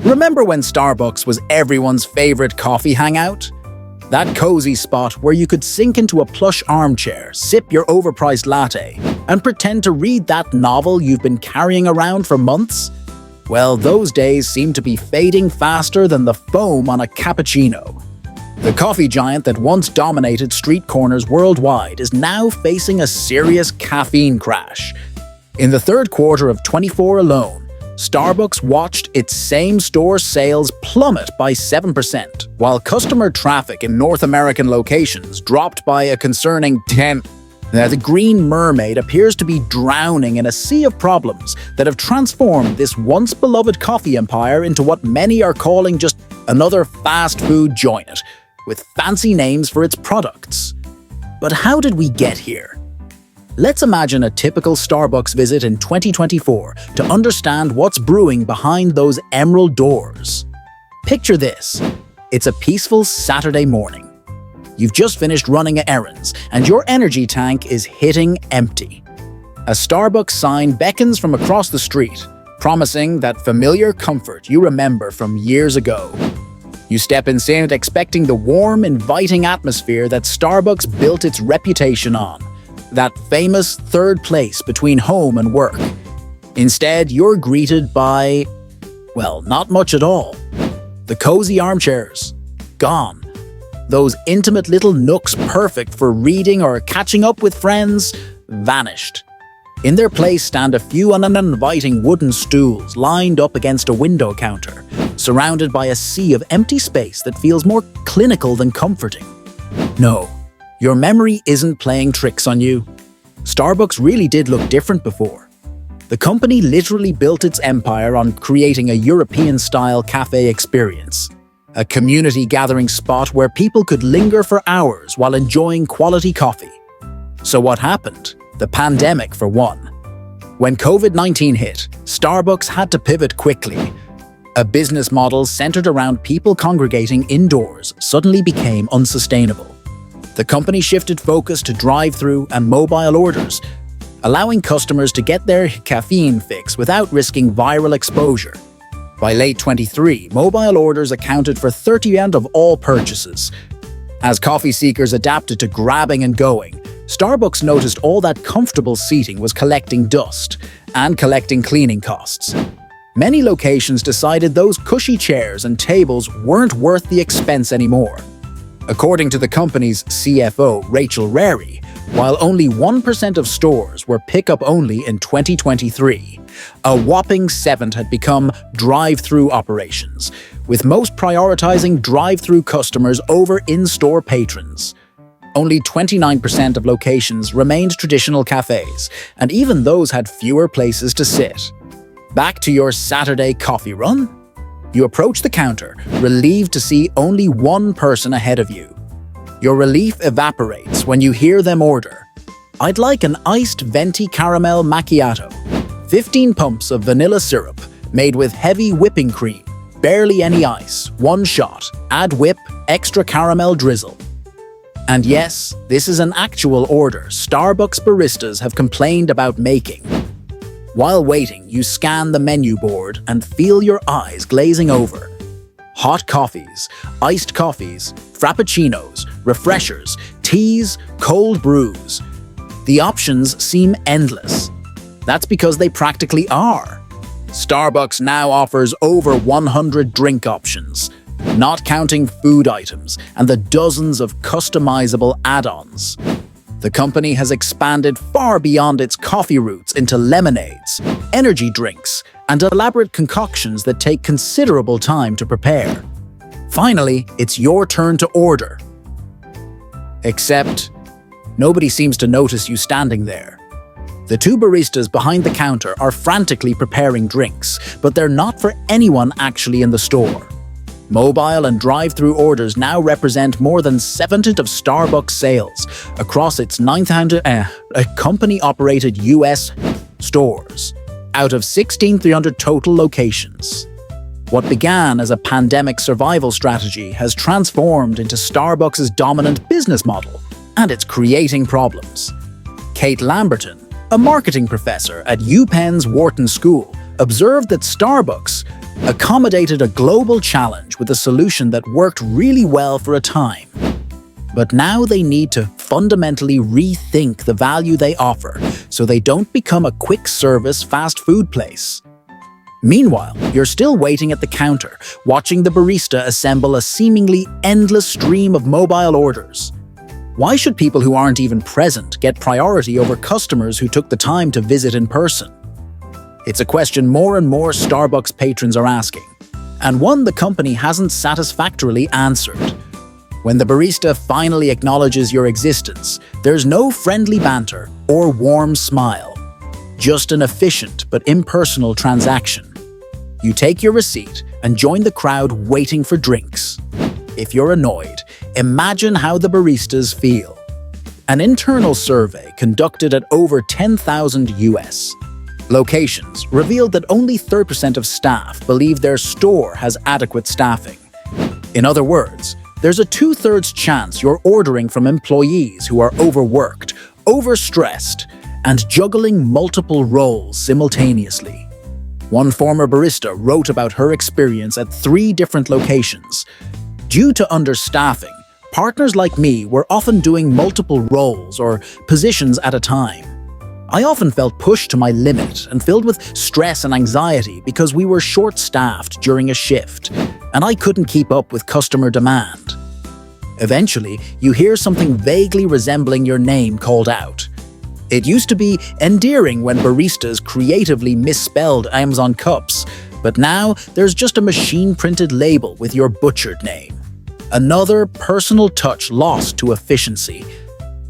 Remember when Starbucks was everyone's favorite coffee hangout? That cozy spot where you could sink into a plush armchair, sip your overpriced latte, and pretend to read that novel you've been carrying around for months? Well, those days seem to be fading faster than the foam on a cappuccino. The coffee giant that once dominated street corners worldwide is now facing a serious caffeine crash. In the third quarter of 24 alone, Starbucks watched its same-store sales plummet by 7%, while customer traffic in North American locations dropped by a concerning 10%. The Green Mermaid appears to be drowning in a sea of problems that have transformed this once-beloved coffee empire into what many are calling just another fast food joint, with fancy names for its products. But how did we get here? Let's imagine a typical Starbucks visit in 2024 to understand what's brewing behind those emerald doors. Picture this. It's a peaceful Saturday morning. You've just finished running errands, and your energy tank is hitting empty. A Starbucks sign beckons from across the street, promising that familiar comfort you remember from years ago. You step inside expecting the warm, inviting atmosphere that Starbucks built its reputation on. That famous third place between home and work. Instead, you're greeted by, well, not much at all. The cozy armchairs, gone. Those intimate little nooks perfect for reading or catching up with friends, vanished. In their place stand a few uninviting wooden stools lined up against a window counter, surrounded by a sea of empty space that feels more clinical than comforting. No. Your memory isn't playing tricks on you. Starbucks really did look different before. The company literally built its empire on creating a European-style cafe experience, a community gathering spot where people could linger for hours while enjoying quality coffee. So what happened? The pandemic, for one. When COVID-19 hit, Starbucks had to pivot quickly. A business model centered around people congregating indoors suddenly became unsustainable. The company shifted focus to drive-through and mobile orders, allowing customers to get their caffeine fix without risking viral exposure. By late 23, mobile orders accounted for 30% of all purchases. As coffee seekers adapted to grabbing and going, Starbucks noticed all that comfortable seating was collecting dust and collecting cleaning costs. Many locations decided those cushy chairs and tables weren't worth the expense anymore. According to the company's CFO, Rachel Rary, while only 1% of stores were pickup only in 2023, a whopping 7% had become drive-through operations, with most prioritizing drive-through customers over in-store patrons. Only 29% of locations remained traditional cafes, and even those had fewer places to sit. Back to your Saturday coffee run? You approach the counter, relieved to see only one person ahead of you. Your relief evaporates when you hear them order, "I'd like an iced venti caramel macchiato, 15 pumps of vanilla syrup, made with heavy whipping cream, barely any ice, 1 shot, add whip, extra caramel drizzle." And yes, this is an actual order Starbucks baristas have complained about making. While waiting, you scan the menu board and feel your eyes glazing over. Hot coffees, iced coffees, frappuccinos, refreshers, teas, cold brews. The options seem endless. That's because they practically are. Starbucks now offers over 100 drink options, not counting food items and the dozens of customizable add-ons. The company has expanded far beyond its coffee roots into lemonades, energy drinks, and elaborate concoctions that take considerable time to prepare. Finally, it's your turn to order. Except, nobody seems to notice you standing there. The 2 baristas behind the counter are frantically preparing drinks, but they're not for anyone actually in the store. Mobile and drive-through orders now represent more than 7% of Starbucks sales across its 900 company-operated US stores, out of 16,300 total locations. What began as a pandemic survival strategy has transformed into Starbucks' dominant business model, and it's creating problems. Kate Lamberton, a marketing professor at UPenn's Wharton School, observed that Starbucks accommodated a global challenge with a solution that worked really well for a time. But now they need to fundamentally rethink the value they offer so they don't become a quick-service fast food place. Meanwhile, you're still waiting at the counter, watching the barista assemble a seemingly endless stream of mobile orders. Why should people who aren't even present get priority over customers who took the time to visit in person? It's a question more and more Starbucks patrons are asking, and one the company hasn't satisfactorily answered. When the barista finally acknowledges your existence, there's no friendly banter or warm smile, just an efficient but impersonal transaction. You take your receipt and join the crowd waiting for drinks. If you're annoyed, imagine how the baristas feel. An internal survey conducted at over 10,000 US locations revealed that only 30% of staff believe their store has adequate staffing. In other words, there's a 2/3 chance you're ordering from employees who are overworked, overstressed, and juggling multiple roles simultaneously. One former barista wrote about her experience at 3 different locations. Due to understaffing, partners like me were often doing multiple roles or positions at a time. I often felt pushed to my limit and filled with stress and anxiety because we were short-staffed during a shift, and I couldn't keep up with customer demand. Eventually, you hear something vaguely resembling your name called out. It used to be endearing when baristas creatively misspelled Amazon cups, but now there's just a machine-printed label with your butchered name. Another personal touch lost to efficiency.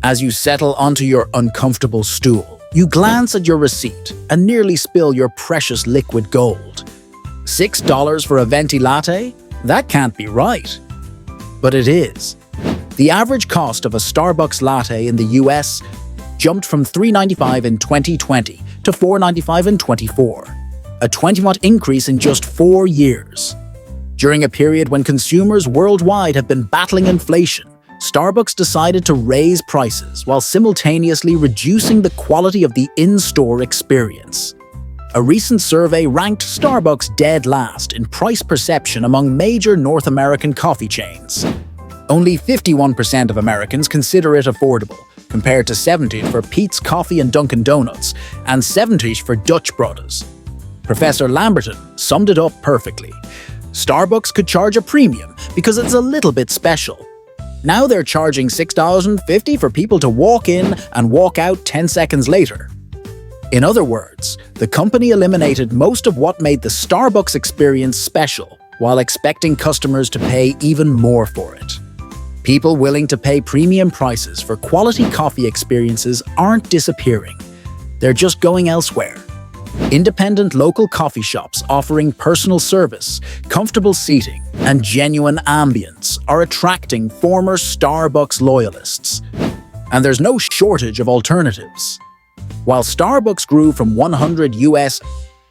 As you settle onto your uncomfortable stool, you glance at your receipt and nearly spill your precious liquid gold. $6 for a venti latte? That can't be right. But it is. The average cost of a Starbucks latte in the US jumped from $3.95 in 2020 to $4.95 in 2024, a 20% increase in just 4 years. During a period when consumers worldwide have been battling inflation, Starbucks decided to raise prices while simultaneously reducing the quality of the in-store experience. A recent survey ranked Starbucks dead last in price perception among major North American coffee chains. Only 51% of Americans consider it affordable, compared to 70% for Peet's Coffee and Dunkin' Donuts, and 70% for Dutch Brothers. Professor Lamberton summed it up perfectly. Starbucks could charge a premium because it's a little bit special. Now they're charging $6.50 for people to walk in and walk out 10 seconds later. In other words, the company eliminated most of what made the Starbucks experience special, while expecting customers to pay even more for it. People willing to pay premium prices for quality coffee experiences aren't disappearing. They're just going elsewhere. Independent local coffee shops offering personal service, comfortable seating, and genuine ambience are attracting former Starbucks loyalists. And there's no shortage of alternatives. While Starbucks grew from 100 US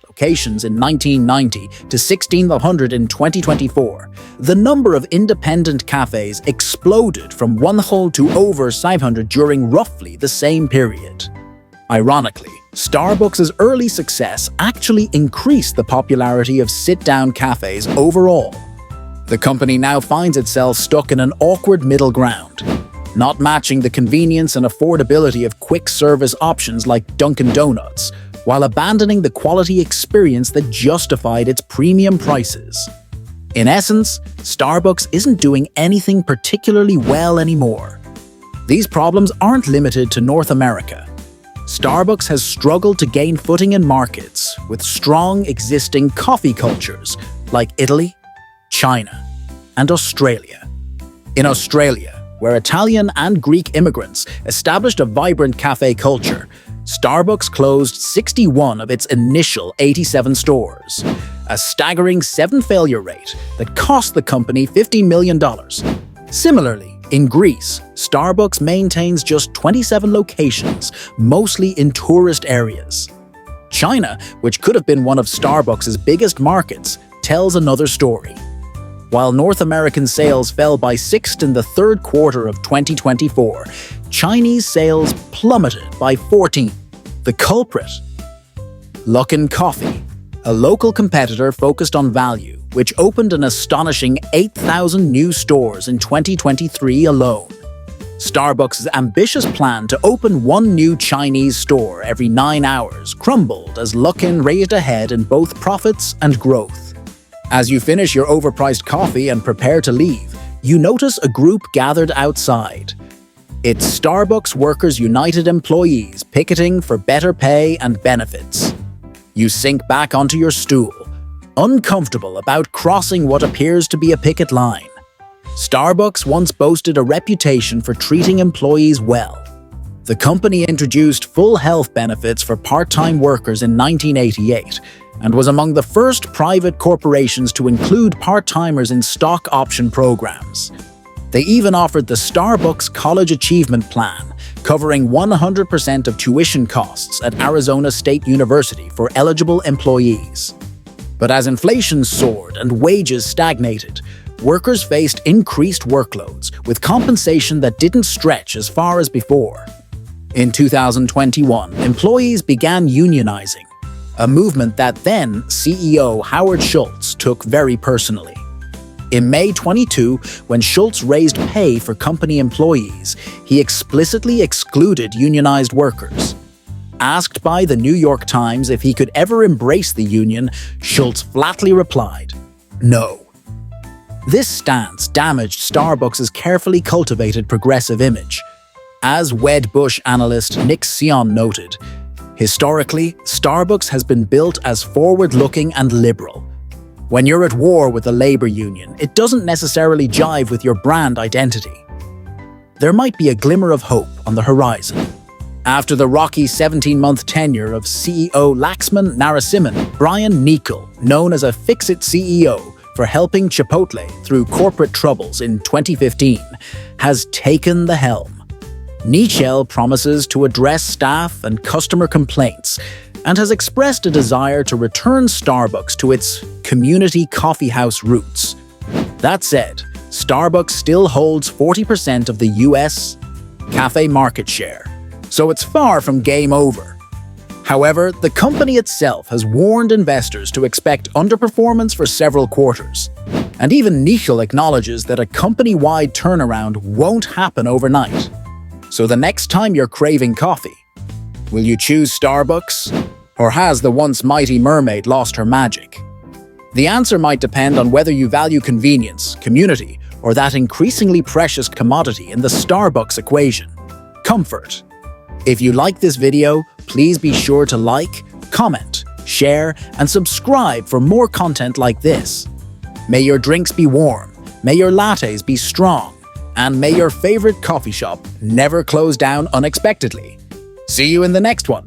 locations in 1990 to 1,600 in 2024, the number of independent cafes exploded from 100 to over 500 during roughly the same period. Ironically, Starbucks' early success actually increased the popularity of sit-down cafes overall. The company now finds itself stuck in an awkward middle ground, not matching the convenience and affordability of quick-service options like Dunkin' Donuts, while abandoning the quality experience that justified its premium prices. In essence, Starbucks isn't doing anything particularly well anymore. These problems aren't limited to North America. Starbucks has struggled to gain footing in markets with strong existing coffee cultures like Italy, China, and Australia. In Australia, where Italian and Greek immigrants established a vibrant cafe culture, Starbucks closed 61 of its initial 87 stores, a staggering 7 failure rate that cost the company $50 million. Similarly, in Greece, Starbucks maintains just 27 locations, mostly in tourist areas. China, which could have been one of Starbucks' biggest markets, tells another story. While North American sales fell by 6th in the third quarter of 2024, Chinese sales plummeted by 14th. The culprit? Luckin Coffee, a local competitor focused on value, which opened an astonishing 8,000 new stores in 2023 alone. Starbucks' ambitious plan to open one new Chinese store every 9 hours crumbled as Luckin raised ahead in both profits and growth. As you finish your overpriced coffee and prepare to leave, you notice a group gathered outside. It's Starbucks Workers United employees picketing for better pay and benefits. You sink back onto your stool, uncomfortable about crossing what appears to be a picket line. Starbucks once boasted a reputation for treating employees well. The company introduced full health benefits for part-time workers in 1988 and was among the first private corporations to include part-timers in stock option programs. They even offered the Starbucks College Achievement Plan, covering 100% of tuition costs at Arizona State University for eligible employees. But as inflation soared and wages stagnated, workers faced increased workloads with compensation that didn't stretch as far as before. In 2021, employees began unionizing, a movement that then CEO Howard Schultz took very personally. In May 22, when Schultz raised pay for company employees, he explicitly excluded unionized workers. Asked by the New York Times if he could ever embrace the union, Schultz flatly replied, "No." This stance damaged Starbucks' carefully cultivated progressive image. As Wedbush analyst Nick Sion noted, historically, Starbucks has been built as forward-looking and liberal. When you're at war with the labor union, it doesn't necessarily jive with your brand identity. There might be a glimmer of hope on the horizon. After the rocky 17-month tenure of CEO Laxman Narasimhan, Brian Nichol, known as a fix-it CEO, for helping Chipotle through corporate troubles in 2015, has taken the helm. Nichol promises to address staff and customer complaints and has expressed a desire to return Starbucks to its community coffeehouse roots. That said, Starbucks still holds 40% of the US café market share, so it's far from game over. However, the company itself has warned investors to expect underperformance for several quarters. And even Nichol acknowledges that a company-wide turnaround won't happen overnight. So the next time you're craving coffee, will you choose Starbucks? Or has the once mighty mermaid lost her magic? The answer might depend on whether you value convenience, community, or that increasingly precious commodity in the Starbucks equation: comfort. If you like this video, please be sure to like, comment, share, and subscribe for more content like this. May your drinks be warm, may your lattes be strong, and may your favorite coffee shop never close down unexpectedly. See you in the next one.